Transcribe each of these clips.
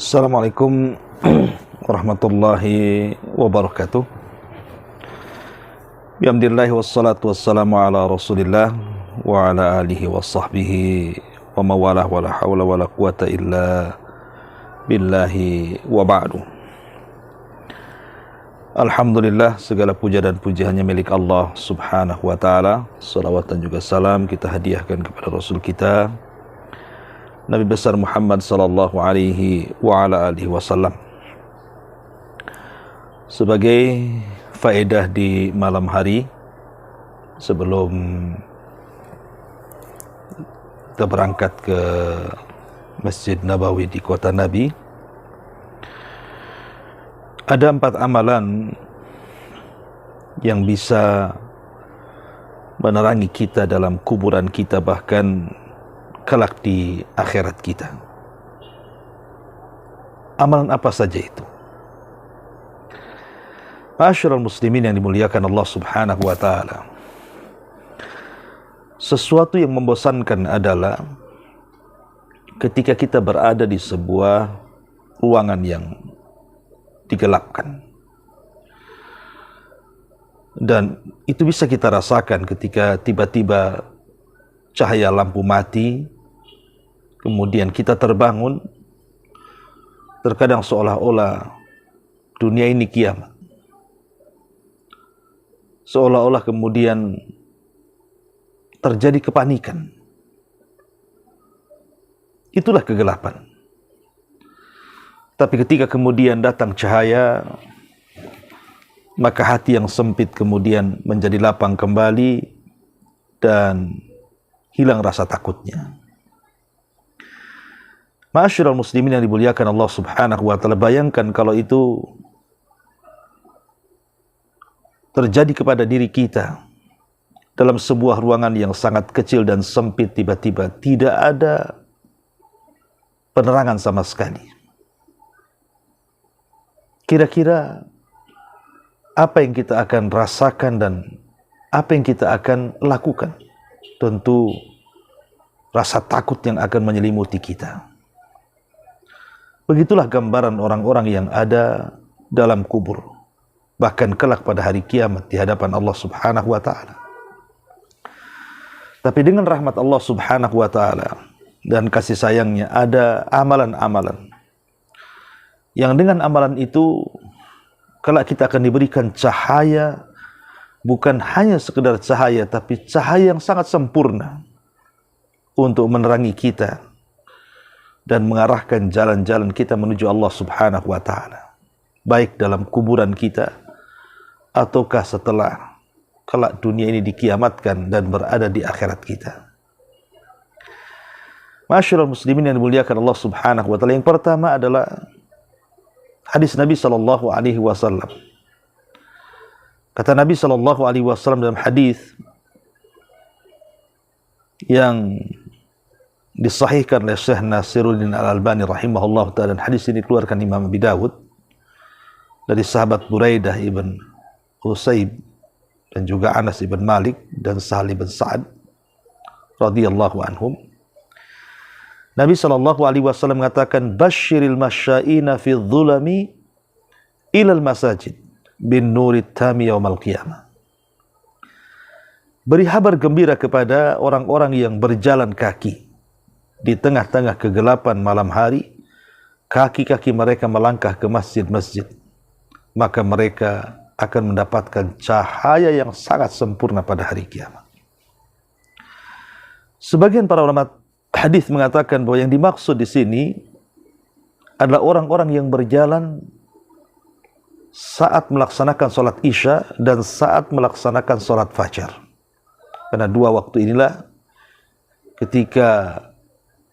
Assalamualaikum warahmatullahi wabarakatuh. Bihamdillahi wassalatu wassalamu ala rasulillah wa ala alihi wa sahbihi wa mawalah wa la hawla wa la quwata illa billahi wa ba'du. Alhamdulillah, segala puja dan puji hanya milik Allah subhanahu wa ta'ala. Salawat dan juga salam kita hadiahkan kepada Rasul kita Nabi besar Muhammad sallallahu alaihi wa ala alihi wasallam. Sebagai faedah di malam hari sebelum kita berangkat ke Masjid Nabawi di kota Nabi, ada 4 amalan yang bisa menerangi kita dalam kuburan kita, bahkan kelak di akhirat kita. Amalan apa saja itu? Ma'asyiral muslimin yang dimuliakan Allah subhanahu wa ta'ala, sesuatu yang membosankan adalah ketika kita berada di sebuah ruangan yang digelapkan. Dan itu bisa kita rasakan ketika tiba-tiba cahaya lampu mati, kemudian kita terbangun. Terkadang seolah-olah dunia ini kiamat, seolah-olah kemudian terjadi kepanikan. Itulah kegelapan. Tapi ketika kemudian datang cahaya, maka hati yang sempit kemudian menjadi lapang kembali dan hilang rasa takutnya. Ma'asyiral muslimin yang dimuliakan Allah subhanahu wa ta'ala, bayangkan kalau itu terjadi kepada diri kita dalam sebuah ruangan yang sangat kecil dan sempit, tiba-tiba tidak ada penerangan sama sekali. Kira-kira apa yang kita akan rasakan dan apa yang kita akan lakukan? Tentu rasa takut yang akan menyelimuti kita. Begitulah gambaran orang-orang yang ada dalam kubur, bahkan kelak pada hari kiamat di hadapan Allah subhanahu wa ta'ala. Tapi dengan rahmat Allah subhanahu wa ta'ala dan kasih sayangnya, ada amalan-amalan yang dengan amalan itu kelak kita akan diberikan cahaya. Bukan hanya sekedar cahaya, tapi cahaya yang sangat sempurna untuk menerangi kita dan mengarahkan jalan-jalan kita menuju Allah subhanahu wa ta'ala, baik dalam kuburan kita ataukah setelah kelak dunia ini dikiamatkan dan berada di akhirat kita. Ma'asyiral muslimin yang dimuliakan Allah subhanahu wa ta'ala, yang pertama adalah hadis Nabi sallallahu alaihi wasallam. Kata Nabi sallallahu alaihi wasallam dalam hadis yang disahihkan oleh Syekh Nasiruddin Al-Albani rahimahullah ta'ala, dan hadis ini dikeluarkan Imam Abi Dawud dari sahabat Buraidah ibn Husayb dan juga Anas ibn Malik dan Sahal ibn Sa'ad radhiyallahu anhum. Nabi sallallahu alaihi wasallam mengatakan, "Basyiril masyaina fi dhulami ilal masajid bin nurit tami yaumal qiyamah." Beri kabar gembira kepada orang-orang yang berjalan kaki di tengah-tengah kegelapan malam hari, kaki-kaki mereka melangkah ke masjid-masjid, maka mereka akan mendapatkan cahaya yang sangat sempurna pada hari kiamat. Sebagian para ulama hadis mengatakan bahwa yang dimaksud di sini adalah orang-orang yang berjalan saat melaksanakan sholat isya dan saat melaksanakan sholat fajar. Karena 2 waktu inilah ketika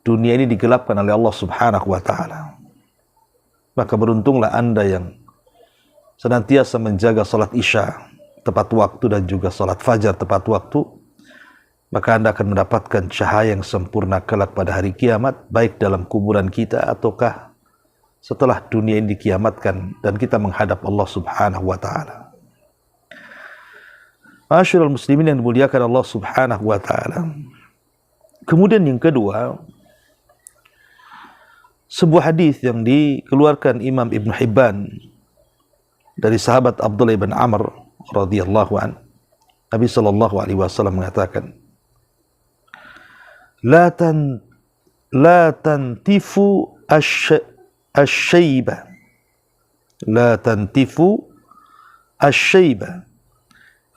dunia ini digelapkan oleh Allah subhanahu wa ta'ala. Maka beruntunglah Anda yang senantiasa menjaga sholat isya tepat waktu dan juga sholat fajar tepat waktu. Maka Anda akan mendapatkan cahaya yang sempurna kelak pada hari kiamat, baik dalam kuburan kita ataukah setelah dunia ini dikiamatkan dan kita menghadap Allah subhanahu wa ta'ala. Ma'asyiral muslimin yang dimuliakan Allah subhanahu wa ta'ala, Kemudian yang kedua, sebuah hadis yang dikeluarkan Imam Ibn Hibban dari sahabat Abdullah bin Amr radhiyallahu an. Nabi sallallahu alaihi wasallam mengatakan, la tantifu asy-syaiba, la tantifu asy-syaiba,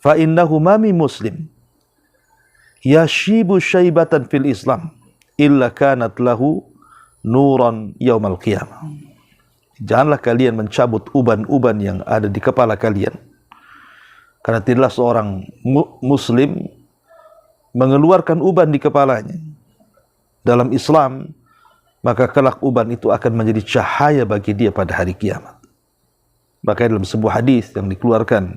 fa innahu ma min muslim yashibu syaibatan fil Islam illa kanat lahu nuran yaumal qiyamah. Janganlah kalian mencabut uban-uban yang ada di kepala kalian, karena tidaklah seorang muslim mengeluarkan uban di kepalanya dalam Islam, maka kelak uban itu akan menjadi cahaya bagi dia pada hari kiamat. Maka dalam sebuah hadis yang dikeluarkan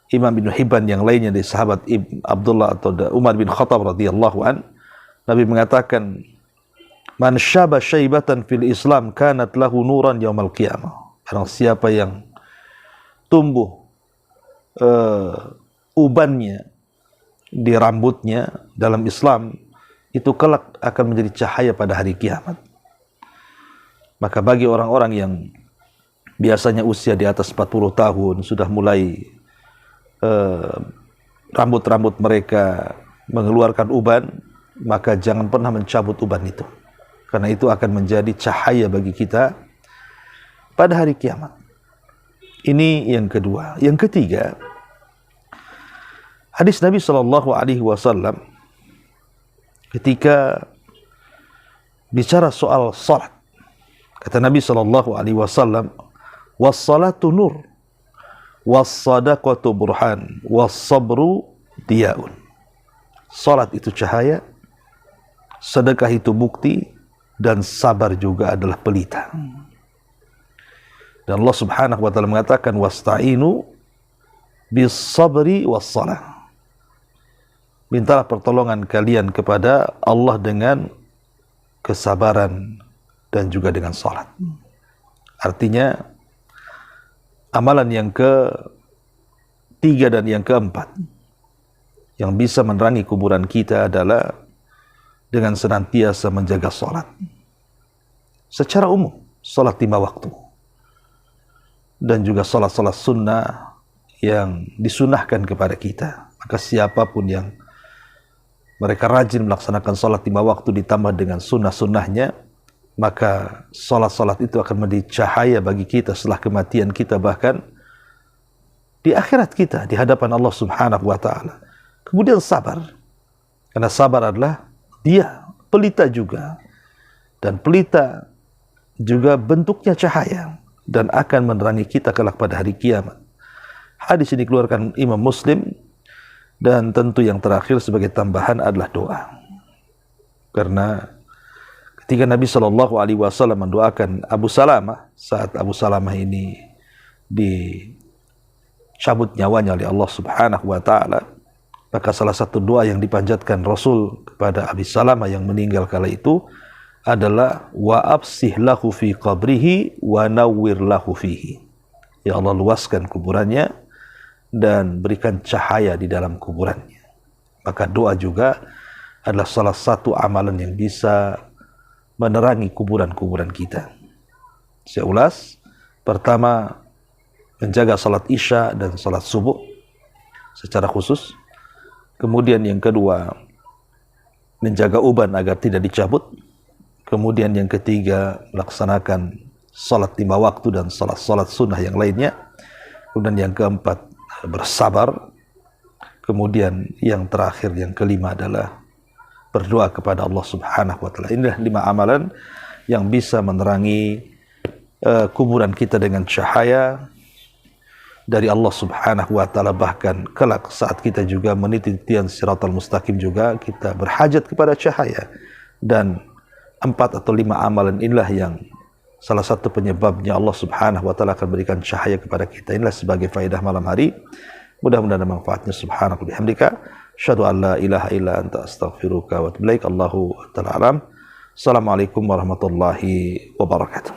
Imam Ibn Hibban yang lainnya dari sahabat Abdullah atau Umar bin Khattab radhiyallahu an, Nabi mengatakan, man syaba syaibatan fil Islam kanat lahu nuran yaumal qiyamah. Barang siapa yang tumbuh ubannya di rambutnya dalam Islam, itu kelak akan menjadi cahaya pada hari kiamat. Maka bagi orang-orang yang biasanya usia di atas 40 tahun sudah mulai rambut-rambut mereka mengeluarkan uban, maka jangan pernah mencabut uban itu, karena itu akan menjadi cahaya bagi kita pada hari kiamat. Ini yang kedua. Yang ketiga, hadis Nabi sallallahu alaihi wasallam ketika bicara soal salat. Kata Nabi sallallahu alaihi wasallam, was-salatu nur, was-sadaqatu burhan, was-sabru diyaun. Salat itu cahaya, sedekah itu bukti, dan sabar juga adalah pelita. Dan Allah Subhanahu wa taala mengatakan, wasta'inu bis-sabri was-salah. Mintalah pertolongan kalian kepada Allah dengan kesabaran dan juga dengan salat. Artinya amalan yang ketiga dan yang keempat yang bisa menerangi kuburan kita adalah dengan senantiasa menjaga salat. Secara umum, salat 5 waktu. Dan juga salat-salat sunnah yang disunahkan kepada kita. Maka siapapun yang mereka rajin melaksanakan salat 5 waktu ditambah dengan sunnah-sunnahnya, maka salat-salat itu akan menjadi cahaya bagi kita setelah kematian kita, bahkan di akhirat kita di hadapan Allah Subhanahu wa taala. Kemudian sabar. Karena sabar adalah dia pelita juga, dan pelita juga bentuknya cahaya dan akan menerangi kita kelak pada hari kiamat. Hadis ini dikeluarkan Imam Muslim. Dan tentu yang terakhir sebagai tambahan adalah doa. Karena ketika Nabi sallallahu alaihi wasallam mendoakan Abu Salamah, saat Abu Salamah ini dicabut nyawanya oleh Allah Subhanahu wa taala, maka salah satu doa yang dipanjatkan Rasul kepada Abi Salamah yang meninggal kala itu adalah wa absih lahu fi qabrihi wa nawwir lahu fihi. Ya Allah, luaskan kuburannya dan berikan cahaya di dalam kuburannya. Maka doa juga adalah salah satu amalan yang bisa menerangi kuburan-kuburan kita. Saya ulas. Pertama, menjaga salat isya dan salat subuh secara khusus. Kemudian yang kedua, menjaga uban agar tidak dicabut. Kemudian yang ketiga, melaksanakan salat 5 waktu dan salat-salat sunnah yang lainnya. Kemudian yang keempat, bersabar. Kemudian yang terakhir, yang kelima adalah berdoa kepada Allah Subhanahu wa taala. Inilah 5 amalan yang bisa menerangi kuburan kita dengan cahaya dari Allah Subhanahu wa taala. Bahkan kelak saat kita juga meniti titian siratal mustaqim juga kita berhajat kepada cahaya. Dan 4 atau 5 amalan inilah yang salah satu penyebabnya Allah Subhanahu wa taala akan berikan cahaya kepada kita. Inilah sebagai faedah malam hari. Mudah-mudahan ada manfaatnya. Subhanaka bihamdika asyhadu an la ilaha illa anta astaghfiruka wa atubu ilaik. Allahu ta'ala alam. Assalamualaikum warahmatullahi wabarakatuh.